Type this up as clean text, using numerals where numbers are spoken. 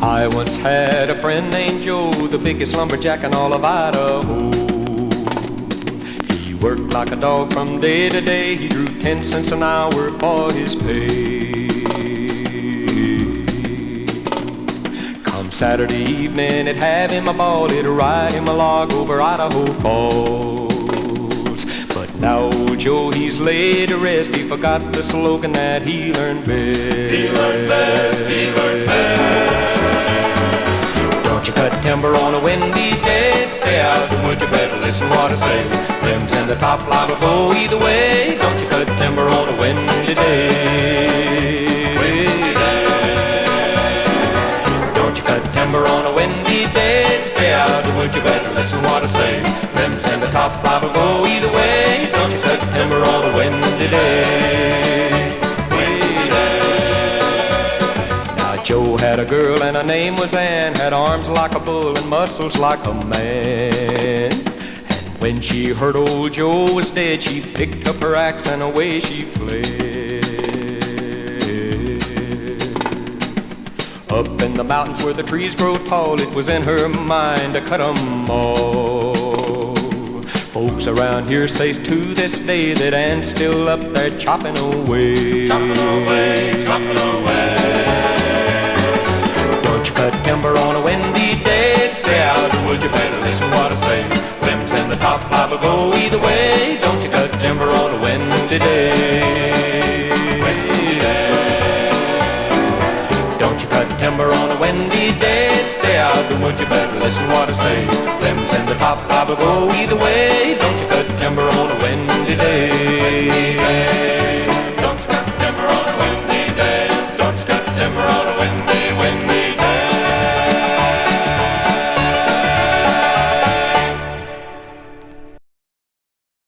I once had a friend named Joe, the biggest lumberjack in all of Idaho. He worked like a dog from day to day. He drew 10 cents an hour for his pay. Come Saturday evening, it'd have him a ball. It'd ride him a log over Idaho Falls. But now old Joe, he's laid to rest. He forgot the slogan that he learned best. He learned best, he learned best. Don't you cut timber on a windy day. Stay out of the woods, you better listen what I say. Limbs and the top liable go either way. Don't you cut timber on a windy day. Windy day. Don't you cut timber on a windy day. Stay out of the woods, you better listen what I say. Limbs and the top liable go either way. Don't you cut timber on a windy day. Joe had a girl and her name was Ann, had arms like a bull and muscles like a man. And when she heard old Joe was dead, she picked up her axe and away she fled. Up in the mountains where the trees grow tall, it was in her mind to cut 'em all. Folks around here says to this day that Ann's still up there chopping away. Chopping away, chopping away. Don't you cut timber on a windy day. Stay out of the woods, you better listen what I say. Limbs and the top liable go either way. Don't you cut timber on a windy day. Windy day. Don't you cut timber on a windy day. Stay out of the woods, you better listen what I say. Limbs and the top liable go either way. Don't you cut timber on a windy day.